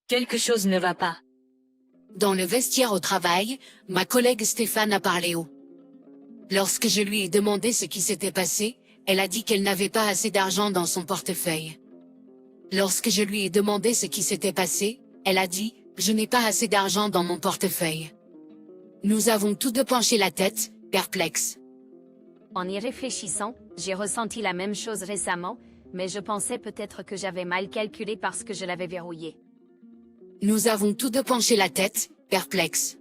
Quelque chose ne va pas. Dans le vestiaire au travail, ma collègue Stéphane a parlé haut. Lorsque je lui ai demandé ce qui s'était passé, elle a dit qu'elle n'avait pas assez d'argent dans son portefeuille. Lorsque je lui ai demandé ce qui s'était passé, elle a dit « Je n'ai pas assez d'argent dans mon portefeuille ». Nous avons tous deux penché la tête, perplexes. En y réfléchissant, j'ai ressenti la même chose récemment, mais je pensais peut-être que j'avais mal calculé parce que je l'avais verrouillé. Nous avons tous deux penché la tête, perplexes.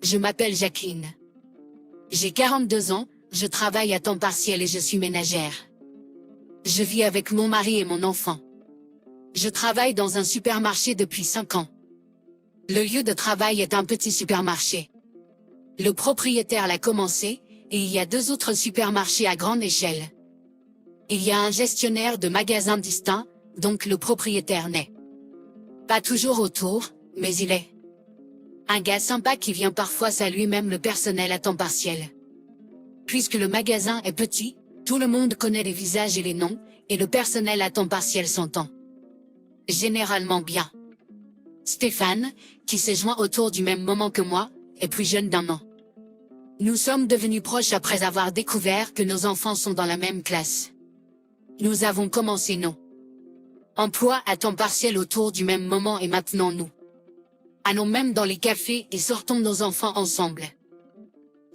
Je m'appelle Jacqueline. J'ai 42 ans, je travaille à temps partiel et je suis ménagère. Je vis avec mon mari et mon enfant. Je travaille dans un supermarché depuis 5 ans. Le lieu de travail est un petit supermarché. Le propriétaire l'a commencé, et il y a 2 autres supermarchés à grande échelle. Il y a un gestionnaire de magasins distincts, donc le propriétaire n'est pas toujours autour, mais il est un gars sympa qui vient parfois saluer même le personnel à temps partiel. Puisque le magasin est petit, tout le monde connaît les visages et les noms, et le personnel à temps partiel s'entend généralement bien. Stéphane, qui s'est joint autour du même moment que moi, est plus jeune d'1 an. Nous sommes devenus proches après avoir découvert que nos enfants sont dans la même classe. Nous avons commencé nos emplois à temps partiel autour du même moment et maintenant nous allons même dans les cafés et sortons nos enfants ensemble.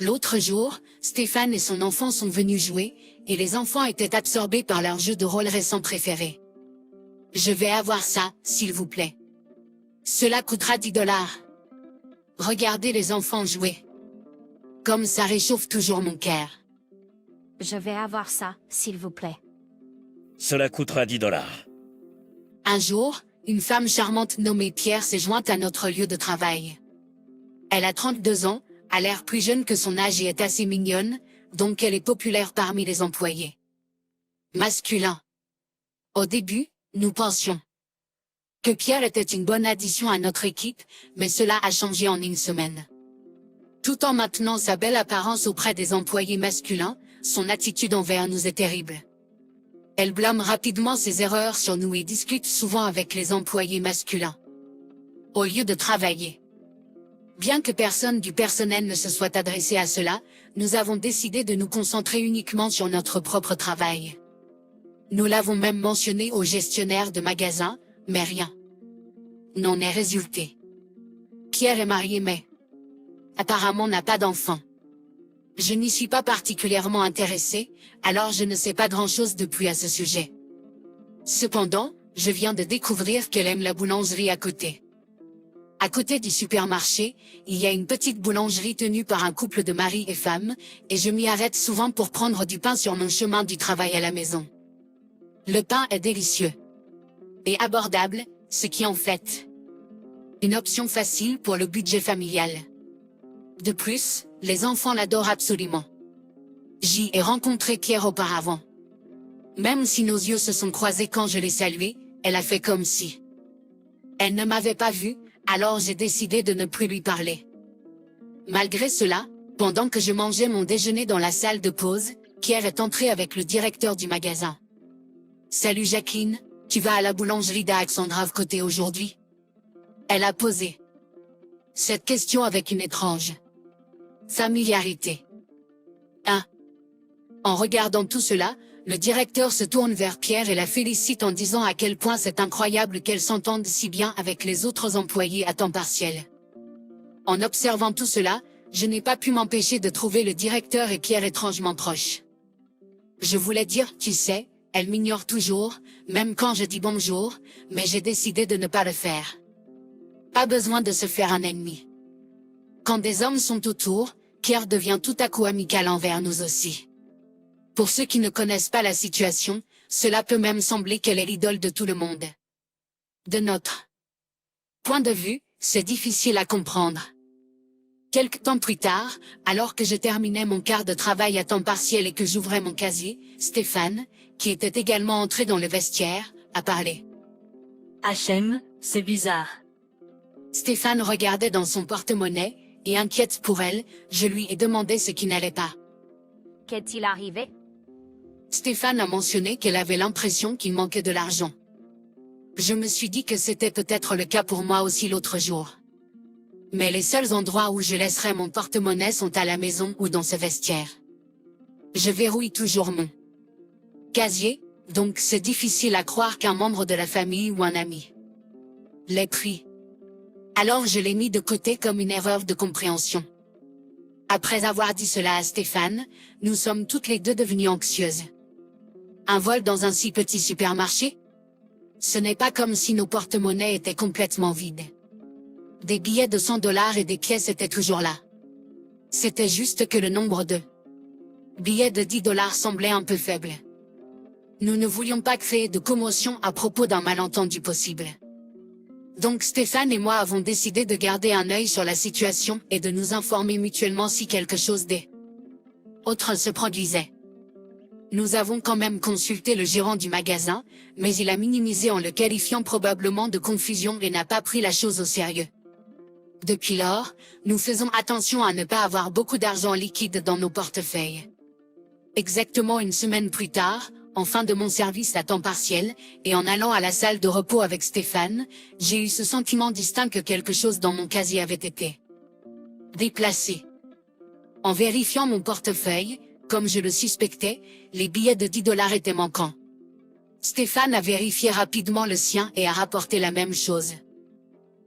L'autre jour, Stéphane et son enfant sont venus jouer, et les enfants étaient absorbés par leur jeu de rôle récent préféré. Je vais avoir ça, s'il vous plaît. Cela coûtera 10 $. Regardez les enfants jouer. Comme ça réchauffe toujours mon cœur. Je vais avoir ça, s'il vous plaît. Cela coûtera 10 $. Un jour, une femme charmante nommée Pierre s'est jointe à notre lieu de travail. Elle a 32 ans, a l'air plus jeune que son âge et est assez mignonne, donc elle est populaire parmi les employés masculins. Au début, nous pensions que Pierre était une bonne addition à notre équipe, mais cela a changé en 1 semaine. Tout en maintenant sa belle apparence auprès des employés masculins, son attitude envers nous est terrible. Elle blâme rapidement ses erreurs sur nous et discute souvent avec les employés masculins au lieu de travailler. Bien que personne du personnel ne se soit adressé à cela, nous avons décidé de nous concentrer uniquement sur notre propre travail. Nous l'avons même mentionné au gestionnaire de magasin, mais rien n'en est résulté. Pierre est marié mais apparemment n'a pas d'enfant. Je n'y suis pas particulièrement intéressée, alors je ne sais pas grand-chose de plus à ce sujet. Cependant, je viens de découvrir qu'elle aime la boulangerie à côté. À côté du supermarché, il y a une petite boulangerie tenue par un couple de mari et femme, et je m'y arrête souvent pour prendre du pain sur mon chemin du travail à la maison. Le pain est délicieux et abordable, ce qui en fait une option facile pour le budget familial. De plus, les enfants l'adorent absolument. J'y ai rencontré Pierre auparavant. Même si nos yeux se sont croisés quand je l'ai saluée, elle a fait comme si elle ne m'avait pas vu, alors j'ai décidé de ne plus lui parler. Malgré cela, pendant que je mangeais mon déjeuner dans la salle de pause, Pierre est entré avec le directeur du magasin. « Salut Jacqueline, tu vas à la boulangerie d'Alexandra côté aujourd'hui ?» Elle a posé cette question avec une étrange familiarité. En regardant tout cela, le directeur se tourne vers Pierre et la félicite en disant à quel point c'est incroyable qu'elle s'entende si bien avec les autres employés à temps partiel. En observant tout cela, je n'ai pas pu m'empêcher de trouver le directeur et Pierre étrangement proches. Je voulais dire, tu sais, elle m'ignore toujours, même quand je dis bonjour, mais j'ai décidé de ne pas le faire. Pas besoin de se faire un ennemi. Quand des hommes sont autour, Pierre devient tout à coup amical envers nous aussi. Pour ceux qui ne connaissent pas la situation, cela peut même sembler qu'elle est l'idole de tout le monde. De notre point de vue, c'est difficile à comprendre. Quelque temps plus tard, alors que je terminais mon quart de travail à temps partiel et que j'ouvrais mon casier, Stéphane, qui était également entré dans le vestiaire, a parlé. HM, c'est bizarre. Stéphane regardait dans son porte-monnaie, et inquiète pour elle, je lui ai demandé ce qui n'allait pas. Qu'est-il arrivé? Stéphane a mentionné qu'elle avait l'impression qu'il manquait de l'argent. Je me suis dit que c'était peut-être le cas pour moi aussi l'autre jour. Mais les seuls endroits où je laisserai mon porte-monnaie sont à la maison ou dans ce vestiaire. Je verrouille toujours mon casier, donc c'est difficile à croire qu'un membre de la famille ou un ami l'ait pris. Alors je l'ai mis de côté comme une erreur de compréhension. Après avoir dit cela à Stéphane, nous sommes toutes les deux devenues anxieuses. Un vol dans un si petit supermarché? Ce n'est pas comme si nos porte-monnaies étaient complètement vides. Des billets de $100 et des pièces étaient toujours là. C'était juste que le nombre de billets de $10 semblait un peu faible. Nous ne voulions pas créer de commotion à propos d'un malentendu possible. Donc Stéphane et moi avons décidé de garder un œil sur la situation et de nous informer mutuellement si quelque chose d'autre se produisait. Nous avons quand même consulté le gérant du magasin, mais il a minimisé en le qualifiant probablement de confusion et n'a pas pris la chose au sérieux. Depuis lors, nous faisons attention à ne pas avoir beaucoup d'argent liquide dans nos portefeuilles. Exactement une semaine plus tard, en fin de mon service à temps partiel, et en allant à la salle de repos avec Stéphane, j'ai eu ce sentiment distinct que quelque chose dans mon casier avait été déplacé. En vérifiant mon portefeuille, comme je le suspectais, les billets de $10 étaient manquants. Stéphane a vérifié rapidement le sien et a rapporté la même chose.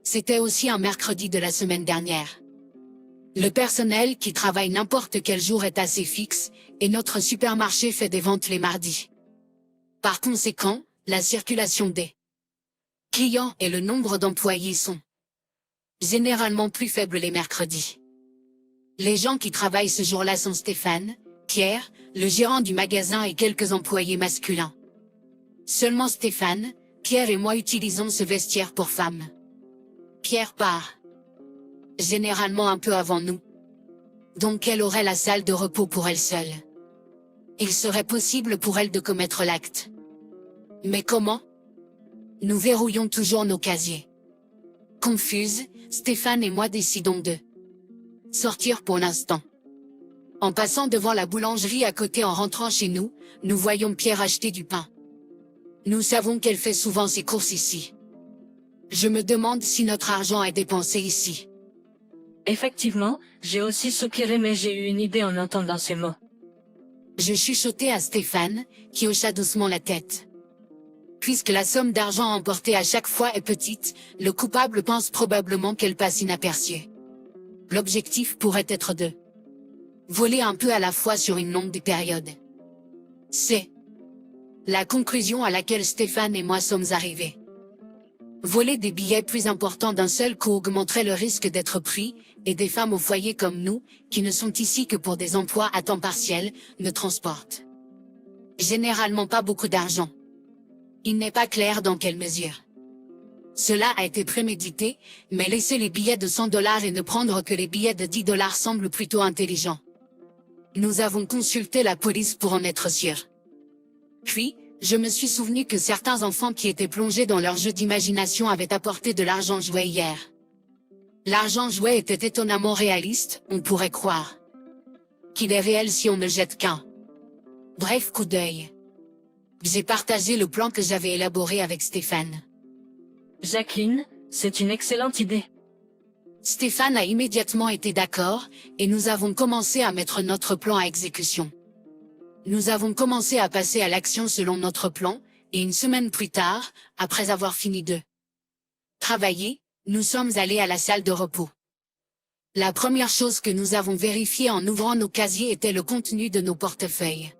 C'était aussi un mercredi de la semaine dernière. Le personnel qui travaille n'importe quel jour est assez fixe, et notre supermarché fait des ventes les mardis. Par conséquent, la circulation des clients et le nombre d'employés sont généralement plus faibles les mercredis. Les gens qui travaillent ce jour-là sont Stéphane, Pierre, le gérant du magasin et quelques employés masculins. Seulement Stéphane, Pierre et moi utilisons ce vestiaire pour femmes. Pierre part généralement un peu avant nous. Donc elle aurait la salle de repos pour elle seule. Il serait possible pour elle de commettre l'acte. Mais comment? Nous verrouillons toujours nos casiers. Confuses, Stéphane et moi décidons de sortir pour l'instant. En passant devant la boulangerie à côté en rentrant chez nous, nous voyons Pierre acheter du pain. Nous savons qu'elle fait souvent ses courses ici. Je me demande si notre argent est dépensé ici. Effectivement, j'ai aussi soupiré mais j'ai eu une idée en entendant ces mots. Je chuchotai à Stéphane, qui hocha doucement la tête. Puisque la somme d'argent emportée à chaque fois est petite, le coupable pense probablement qu'elle passe inaperçue. L'objectif pourrait être de voler un peu à la fois sur une longue période. C'est la conclusion à laquelle Stéphane et moi sommes arrivés. Voler des billets plus importants d'un seul coup augmenterait le risque d'être pris, et des femmes au foyer comme nous, qui ne sont ici que pour des emplois à temps partiel, ne transportent généralement pas beaucoup d'argent. Il n'est pas clair dans quelle mesure cela a été prémédité, mais laisser les billets de $100 et ne prendre que les billets de $10 semble plutôt intelligent. Nous avons consulté la police pour en être sûrs. Puis, je me suis souvenu que certains enfants qui étaient plongés dans leur jeu d'imagination avaient apporté de l'argent joué hier. L'argent joué était étonnamment réaliste, on pourrait croire qu'il est réel si on ne jette qu'un bref coup d'œil. J'ai partagé le plan que j'avais élaboré avec Stéphane. Jacqueline, c'est une excellente idée. Stéphane a immédiatement été d'accord, et nous avons commencé à mettre notre plan à exécution. Nous avons commencé à passer à l'action selon notre plan, et une semaine plus tard, après avoir fini de travailler, nous sommes allés à la salle de repos. La première chose que nous avons vérifiée en ouvrant nos casiers était le contenu de nos portefeuilles.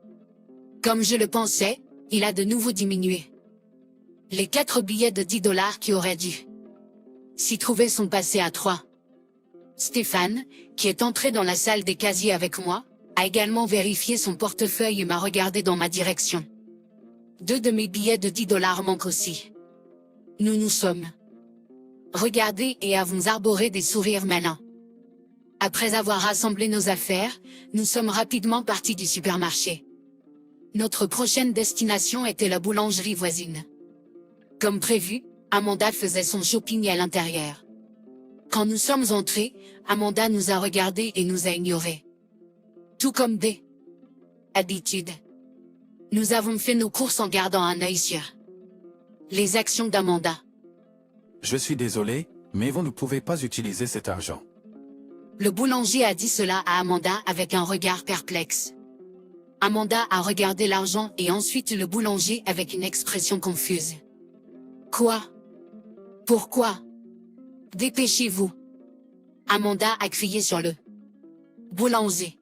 Comme je le pensais, il a de nouveau diminué. Les 4 billets de $10 qui auraient dû s'y trouver sont passés à 3. Stéphane, qui est entré dans la salle des casiers avec moi, a également vérifié son portefeuille et m'a regardé dans ma direction. 2 de mes billets de $10 manquent aussi. Nous nous sommes regardés et avons arboré des sourires malins. Après avoir rassemblé nos affaires, nous sommes rapidement partis du supermarché. Notre prochaine destination était la boulangerie voisine. Comme prévu, Amanda faisait son shopping à l'intérieur. Quand nous sommes entrés, Amanda nous a regardés et nous a ignorés. Tout comme des habitudes. Nous avons fait nos courses en gardant un œil sur Les actions d'Amanda. Je suis désolé, mais vous ne pouvez pas utiliser cet argent. Le boulanger a dit cela à Amanda avec un regard perplexe. Amanda a regardé l'argent et ensuite le boulanger avec une expression confuse. Quoi? Pourquoi? Dépêchez-vous. Amanda a crié sur le boulanger.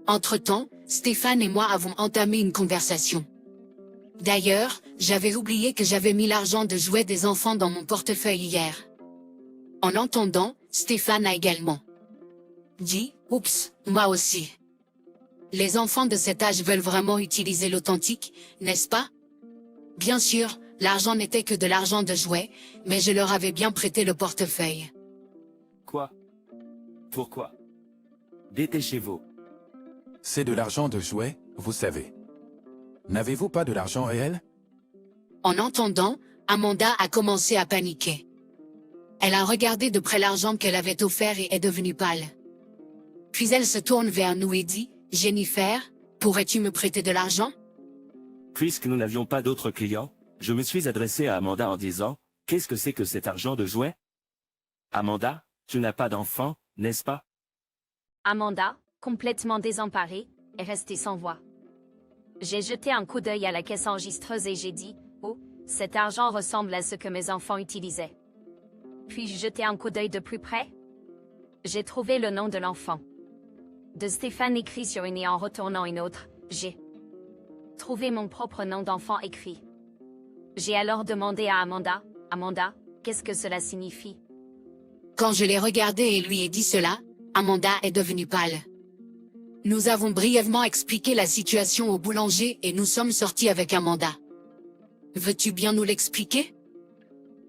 Entre-temps, Stéphane et moi avons entamé une conversation. D'ailleurs, j'avais oublié que j'avais mis l'argent de jouets des enfants dans mon portefeuille hier. En l'entendant, Stéphane a également dit « Oups, moi aussi ». Les enfants de cet âge veulent vraiment utiliser l'authentique, n'est-ce pas? Bien sûr, l'argent n'était que de l'argent de jouets, mais je leur avais bien prêté le portefeuille. Quoi? Pourquoi? Dépêchez-vous. C'est de l'argent de jouet, vous savez. N'avez-vous pas de l'argent réel? En entendant, Amanda a commencé à paniquer. Elle a regardé de près l'argent qu'elle avait offert et est devenue pâle. Puis elle se tourne vers nous et dit « Jennifer, pourrais-tu me prêter de l'argent ?» Puisque nous n'avions pas d'autres clients, je me suis adressé à Amanda en disant « Qu'est-ce que c'est que cet argent de jouet? Amanda, tu n'as pas d'enfant, n'est-ce pas? » Amanda, complètement désemparée, est restée sans voix. J'ai jeté un coup d'œil à la caisse enregistreuse et j'ai dit « Oh, cet argent ressemble à ce que mes enfants utilisaient. » Puis-je jeter un coup d'œil de plus près? J'ai trouvé le nom de l'enfant. De Stéphane écrit sur une et en retournant une autre, j'ai trouvé mon propre nom d'enfant écrit. J'ai alors demandé à Amanda, « Amanda, qu'est-ce que cela signifie? » Quand je l'ai regardé et lui ai dit cela, Amanda est devenue pâle. Nous avons brièvement expliqué la situation au boulanger et nous sommes sortis avec Amanda. Veux-tu bien nous l'expliquer?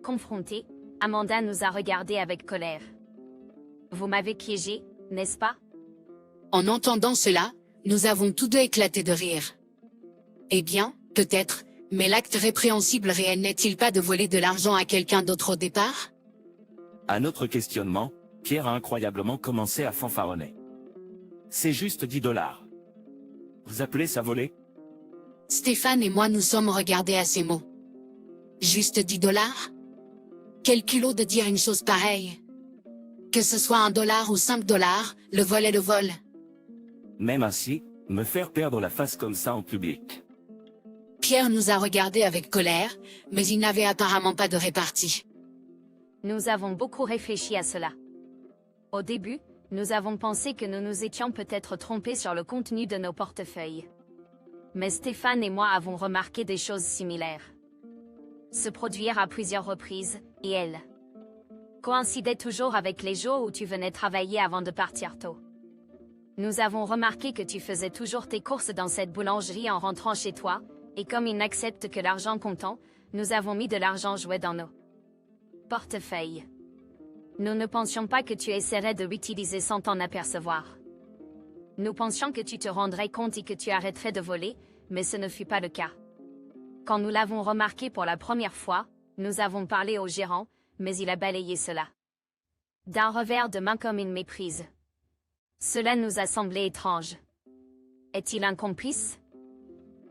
Confrontée, Amanda nous a regardés avec colère. Vous m'avez piégé, n'est-ce pas? En entendant cela, nous avons tous deux éclaté de rire. Eh bien, peut-être, mais l'acte répréhensible réel n'est-il pas de voler de l'argent à quelqu'un d'autre au départ? À notre questionnement, Pierre a incroyablement commencé à fanfaronner. C'est juste 10 $. Vous appelez ça voler? Stéphane et moi nous sommes regardés à ces mots. Juste 10 $? Quel culot de dire une chose pareille? Que ce soit $1 ou 5 $, le vol est le vol. Même ainsi, me faire perdre la face comme ça en public. Pierre nous a regardés avec colère, mais il n'avait apparemment pas de répartie. Nous avons beaucoup réfléchi à cela. Au début, nous avons pensé que nous nous étions peut-être trompés sur le contenu de nos portefeuilles. Mais Stéphane et moi avons remarqué des choses similaires se produire à plusieurs reprises, et elles coïncidaient toujours avec les jours où tu venais travailler avant de partir tôt. Nous avons remarqué que tu faisais toujours tes courses dans cette boulangerie en rentrant chez toi, et comme ils n'acceptent que l'argent comptant, nous avons mis de l'argent jouet dans nos portefeuilles. Nous ne pensions pas que tu essaierais de l'utiliser sans t'en apercevoir. Nous pensions que tu te rendrais compte et que tu arrêterais de voler, mais ce ne fut pas le cas. Quand nous l'avons remarqué pour la première fois, nous avons parlé au gérant, mais il a balayé cela d'un revers de main comme une méprise. Cela nous a semblé étrange. Est-il un complice?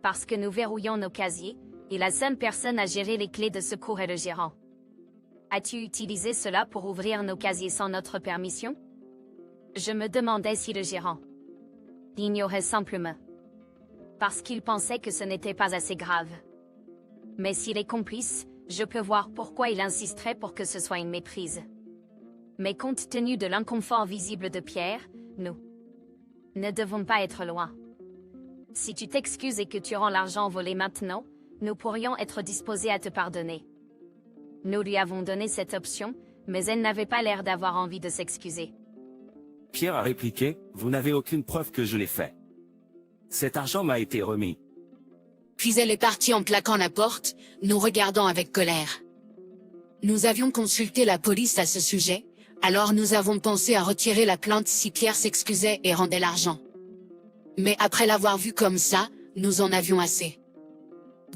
Parce que nous verrouillons nos casiers, et la seule personne à gérer les clés de secours est le gérant. As-tu utilisé cela pour ouvrir nos casiers sans notre permission? Je me demandais si le gérant l'ignorait simplement parce qu'il pensait que ce n'était pas assez grave. Mais s'il est complice, je peux voir pourquoi il insisterait pour que ce soit une méprise. Mais compte tenu de l'inconfort visible de Pierre, nous ne devons pas être loin. Si tu t'excuses et que tu rends l'argent volé maintenant, nous pourrions être disposés à te pardonner. Nous lui avons donné cette option, mais elle n'avait pas l'air d'avoir envie de s'excuser. Pierre a répliqué, vous n'avez aucune preuve que je l'ai fait. Cet argent m'a été remis. Puis elle est partie en claquant la porte, nous regardant avec colère. Nous avions consulté la police à ce sujet, alors nous avons pensé à retirer la plainte si Pierre s'excusait et rendait l'argent. Mais après l'avoir vu comme ça, nous en avions assez.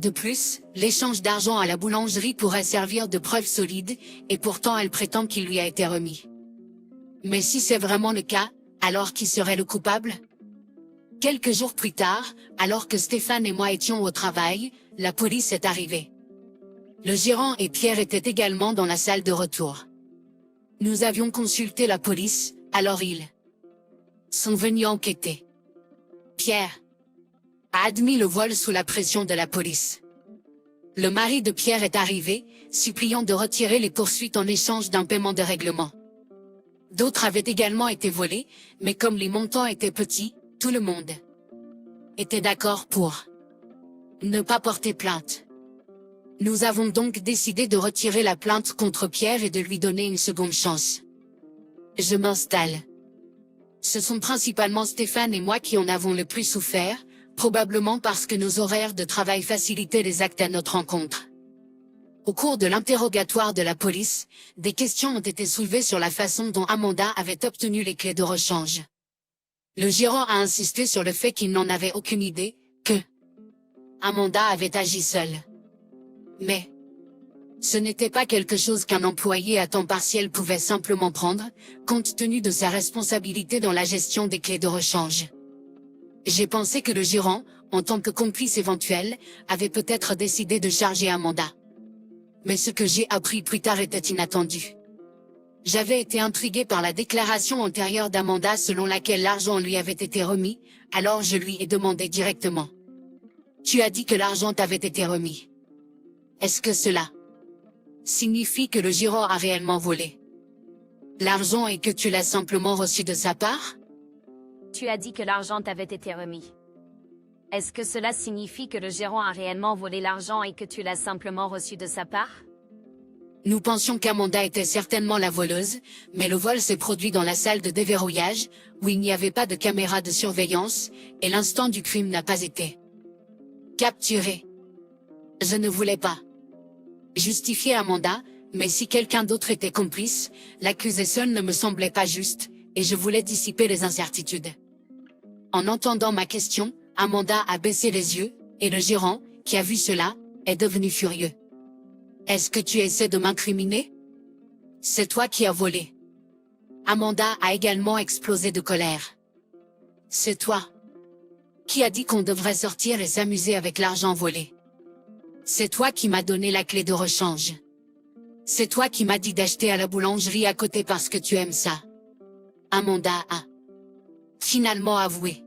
De plus, l'échange d'argent à la boulangerie pourrait servir de preuve solide, et pourtant elle prétend qu'il lui a été remis. Mais si c'est vraiment le cas, alors qui serait le coupable? Quelques jours plus tard, alors que Stéphane et moi étions au travail, la police est arrivée. Le gérant et Pierre étaient également dans la salle de retour. Nous avions consulté la police, alors ils sont venus enquêter. Pierre a admis le vol sous la pression de la police. Le mari de Pierre est arrivé, suppliant de retirer les poursuites en échange d'un paiement de règlement. D'autres avaient également été volés, mais comme les montants étaient petits, tout le monde était d'accord pour ne pas porter plainte. Nous avons donc décidé de retirer la plainte contre Pierre et de lui donner une seconde chance. Je m'installe. Ce sont principalement Stéphane et moi qui en avons le plus souffert, probablement parce que nos horaires de travail facilitaient les actes à notre rencontre. Au cours de l'interrogatoire de la police, des questions ont été soulevées sur la façon dont Amanda avait obtenu les clés de rechange. Le gérant a insisté sur le fait qu'il n'en avait aucune idée, que Amanda avait agi seule. Mais ce n'était pas quelque chose qu'un employé à temps partiel pouvait simplement prendre, compte tenu de sa responsabilité dans la gestion des clés de rechange. J'ai pensé que le gérant, en tant que complice éventuel, avait peut-être décidé de charger Amanda. Mais ce que j'ai appris plus tard était inattendu. J'avais été intrigué par la déclaration antérieure d'Amanda selon laquelle l'argent lui avait été remis, alors je lui ai demandé directement. Tu as dit que l'argent t'avait été remis. Est-ce que cela signifie que le gérant a réellement volé l'argent et que tu l'as simplement reçu de sa part? Tu as dit que l'argent t'avait été remis. Est-ce que cela signifie que le gérant a réellement volé l'argent et que tu l'as simplement reçu de sa part? Nous pensions qu'Amanda était certainement la voleuse, mais le vol s'est produit dans la salle de déverrouillage, où il n'y avait pas de caméra de surveillance, et l'instant du crime n'a pas été capturé. Je ne voulais pas justifier Amanda, mais si quelqu'un d'autre était complice, l'accusé seul ne me semblait pas juste, et je voulais dissiper les incertitudes. En entendant ma question, Amanda a baissé les yeux, et le gérant, qui a vu cela, est devenu furieux. Est-ce que tu essaies de m'incriminer? C'est toi qui as volé. Amanda a également explosé de colère. C'est toi qui as dit qu'on devrait sortir et s'amuser avec l'argent volé. C'est toi qui m'as donné la clé de rechange. C'est toi qui m'as dit d'acheter à la boulangerie à côté parce que tu aimes ça. Amanda a finalement avoué.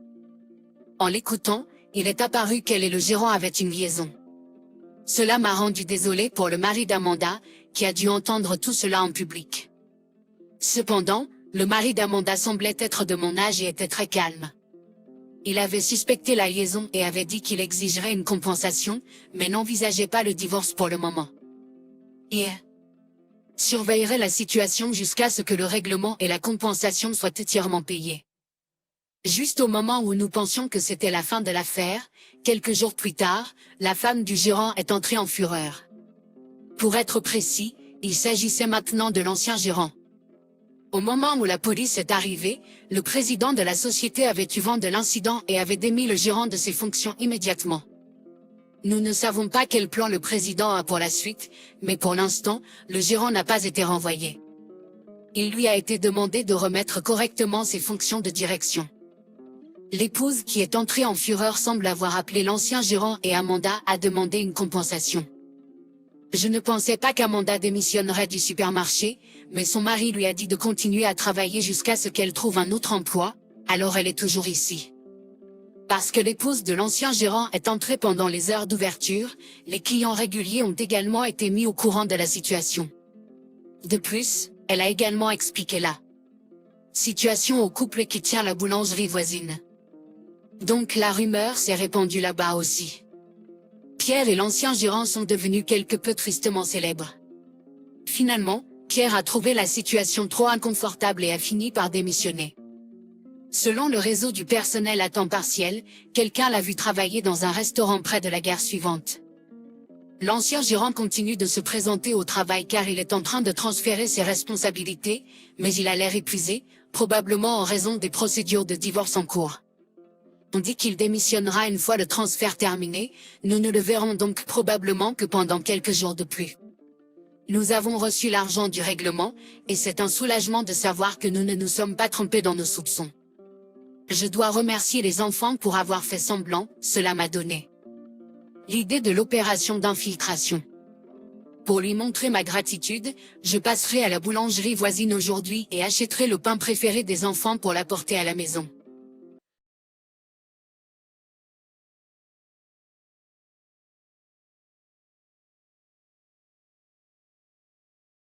En l'écoutant, il est apparu qu'elle et le gérant avaient une liaison. Cela m'a rendu désolé pour le mari d'Amanda, qui a dû entendre tout cela en public. Cependant, le mari d'Amanda semblait être de mon âge et était très calme. Il avait suspecté la liaison et avait dit qu'il exigerait une compensation, mais n'envisageait pas le divorce pour le moment. Il surveillerait la situation jusqu'à ce que le règlement et la compensation soient entièrement payés. Juste au moment où nous pensions que c'était la fin de l'affaire, quelques jours plus tard, la femme du gérant est entrée en fureur. Pour être précis, il s'agissait maintenant de l'ancien gérant. Au moment où la police est arrivée, le président de la société avait eu vent de l'incident et avait démis le gérant de ses fonctions immédiatement. Nous ne savons pas quel plan le président a pour la suite, mais pour l'instant, le gérant n'a pas été renvoyé. Il lui a été demandé de remettre correctement ses fonctions de direction. L'épouse qui est entrée en fureur semble avoir appelé l'ancien gérant et Amanda a demandé une compensation. Je ne pensais pas qu'Amanda démissionnerait du supermarché, mais son mari lui a dit de continuer à travailler jusqu'à ce qu'elle trouve un autre emploi, alors elle est toujours ici. Parce que l'épouse de l'ancien gérant est entrée pendant les heures d'ouverture, les clients réguliers ont également été mis au courant de la situation. De plus, elle a également expliqué la situation au couple qui tient la boulangerie voisine. Donc la rumeur s'est répandue là-bas aussi. Pierre et l'ancien gérant sont devenus quelque peu tristement célèbres. Finalement, Pierre a trouvé la situation trop inconfortable et a fini par démissionner. Selon le réseau du personnel à temps partiel, quelqu'un l'a vu travailler dans un restaurant près de la gare suivante. L'ancien gérant continue de se présenter au travail car il est en train de transférer ses responsabilités, mais il a l'air épuisé, probablement en raison des procédures de divorce en cours. On dit qu'il démissionnera une fois le transfert terminé, nous ne le verrons donc probablement que pendant quelques jours de plus. Nous avons reçu l'argent du règlement, et c'est un soulagement de savoir que nous ne nous sommes pas trompés dans nos soupçons. Je dois remercier les enfants pour avoir fait semblant, cela m'a donné l'idée de l'opération d'infiltration. Pour lui montrer ma gratitude, je passerai à la boulangerie voisine aujourd'hui et achèterai le pain préféré des enfants pour l'apporter à la maison.